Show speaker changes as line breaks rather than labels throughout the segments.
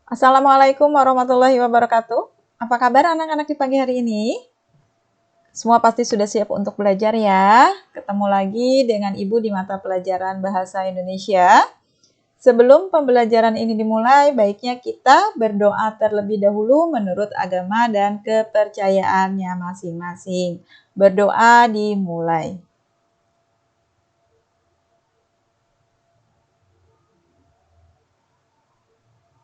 Assalamualaikum warahmatullahi wabarakatuh. Apa kabar anak-anak di pagi hari ini? Semua pasti sudah siap untuk belajar ya. Ketemu lagi dengan Ibu di mata pelajaran Bahasa Indonesia. Sebelum pembelajaran ini dimulai, baiknya kita berdoa terlebih dahulu menurut agama dan kepercayaannya masing-masing. Berdoa dimulai.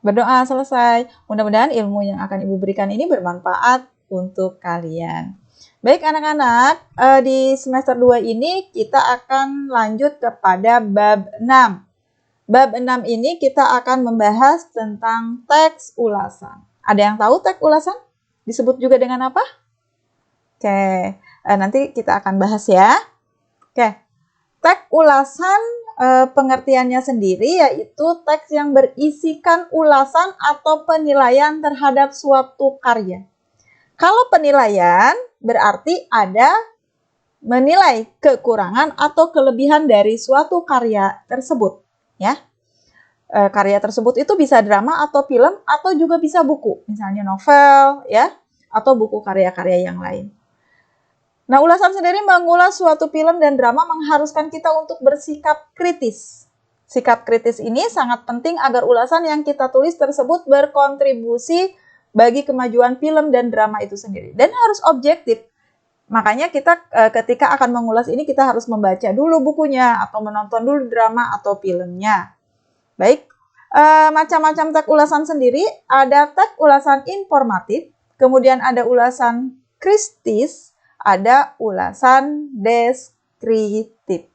Berdoa selesai. Mudah-mudahan ilmu yang akan Ibu berikan ini bermanfaat untuk kalian. Baik anak-anak, di semester 2 ini kita akan lanjut kepada bab 6. Bab 6 ini kita akan membahas tentang teks ulasan. Ada yang tahu teks ulasan? Disebut juga dengan apa? Oke, nanti kita akan bahas ya. Oke, teks ulasan pengertiannya sendiri yaitu teks yang berisikan ulasan atau penilaian terhadap suatu karya. Kalau penilaian berarti ada menilai kekurangan atau kelebihan dari suatu karya tersebut, ya. Karya tersebut itu bisa drama atau film atau juga bisa buku, misalnya novel, ya, atau buku karya-karya yang lain. Nah, ulasan sendiri mengulas suatu film dan drama mengharuskan kita untuk bersikap kritis. Sikap kritis ini sangat penting agar ulasan yang kita tulis tersebut berkontribusi bagi kemajuan film dan drama itu sendiri. Dan harus objektif. Makanya kita ketika akan mengulas ini kita harus membaca dulu bukunya atau menonton dulu drama atau filmnya. Baik, macam-macam teks ulasan sendiri, ada teks ulasan informatif, kemudian ada ulasan kritis, ada ulasan deskriptif.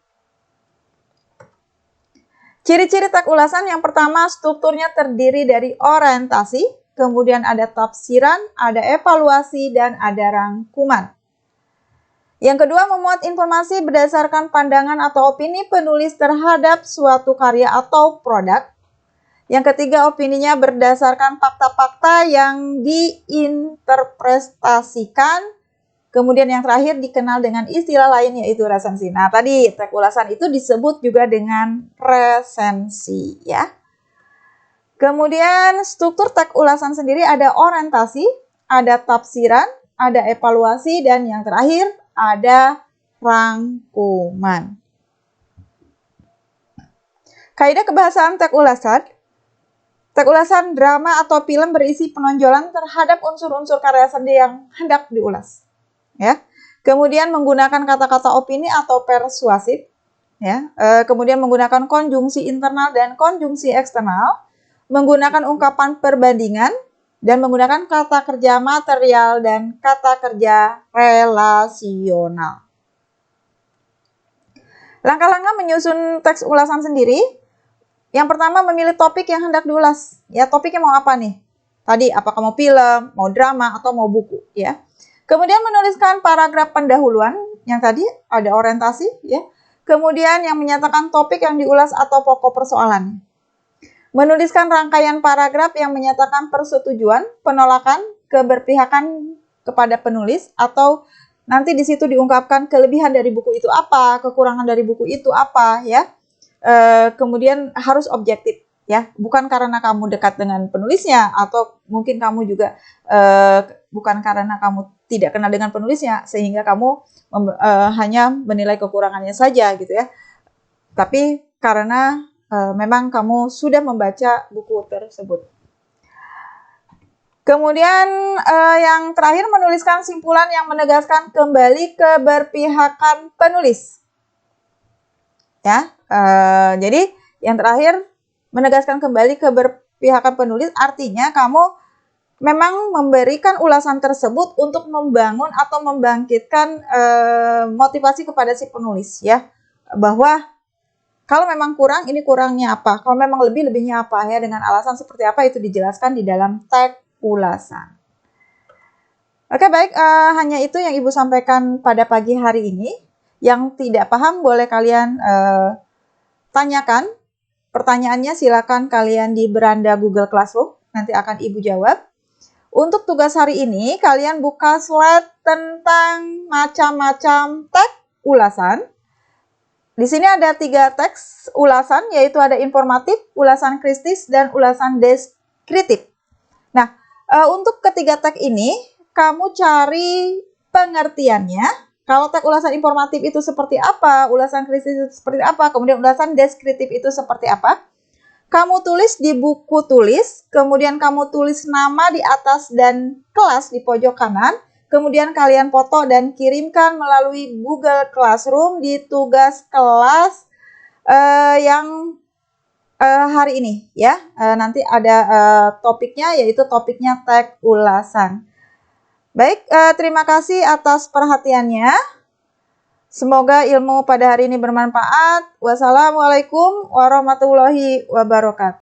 Ciri-ciri teks ulasan yang pertama, strukturnya terdiri dari orientasi, kemudian ada tafsiran, ada evaluasi, dan ada rangkuman. Yang kedua, memuat informasi berdasarkan pandangan atau opini penulis terhadap suatu karya atau produk. Yang ketiga, opininya berdasarkan fakta-fakta yang diinterpretasikan. Kemudian yang terakhir dikenal dengan istilah lain yaitu resensi. Nah, tadi teks ulasan itu disebut juga dengan resensi, ya. Kemudian struktur teks ulasan sendiri ada orientasi, ada tafsiran, ada evaluasi, dan yang terakhir ada rangkuman. Kaidah kebahasaan teks ulasan. Teks ulasan drama atau film berisi penonjolan terhadap unsur-unsur karya seni yang hendak diulas. Ya, kemudian menggunakan kata-kata opini atau persuasif, ya, kemudian menggunakan konjungsi internal dan konjungsi eksternal, menggunakan ungkapan perbandingan, dan menggunakan kata kerja material dan kata kerja relasional. Langkah-langkah menyusun teks ulasan sendiri. Yang pertama, memilih topik yang hendak diulas. Ya, topiknya mau apa nih? Tadi, apakah mau film, mau drama, atau mau buku, ya. Kemudian menuliskan paragraf pendahuluan, yang tadi ada orientasi, ya. Kemudian yang menyatakan topik yang diulas atau pokok persoalan. Menuliskan rangkaian paragraf yang menyatakan persetujuan, penolakan, keberpihakan kepada penulis, atau nanti di situ diungkapkan kelebihan dari buku itu apa, kekurangan dari buku itu apa, ya. Kemudian harus objektif, ya, bukan karena kamu dekat dengan penulisnya atau mungkin kamu juga bukan karena kamu tidak kenal dengan penulisnya sehingga kamu hanya menilai kekurangannya saja gitu ya, tapi karena memang kamu sudah membaca buku tersebut. Kemudian yang terakhir, menuliskan simpulan yang menegaskan kembali keberpihakan penulis. Ya, jadi yang terakhir menegaskan kembali keberpihakan penulis artinya kamu memang memberikan ulasan tersebut untuk membangun atau membangkitkan motivasi kepada si penulis, ya, bahwa kalau memang kurang, ini kurangnya apa, kalau memang lebih, lebihnya apa, ya, dengan alasan seperti apa itu dijelaskan di dalam teks ulasan. Oke, baik, hanya itu yang Ibu sampaikan pada pagi hari ini. Yang tidak paham boleh kalian tanyakan. Pertanyaannya silakan kalian di beranda Google Classroom, nanti akan Ibu jawab. Untuk tugas hari ini, kalian buka slide tentang macam-macam teks ulasan. Di sini ada 3 teks ulasan, yaitu ada informatif, ulasan kritis, dan ulasan deskriptif. Nah, untuk ketiga tag ini, kamu cari pengertiannya. Kalau tag ulasan informatif itu seperti apa, ulasan kritis itu seperti apa, kemudian ulasan deskriptif itu seperti apa. Kamu tulis di buku tulis, kemudian kamu tulis nama di atas dan kelas di pojok kanan. Kemudian kalian foto dan kirimkan melalui Google Classroom di tugas kelas yang hari ini ya. Nanti ada topiknya, yaitu topiknya tag ulasan. Baik, terima kasih atas perhatiannya. Semoga ilmu pada hari ini bermanfaat. Wassalamualaikum warahmatullahi wabarakatuh.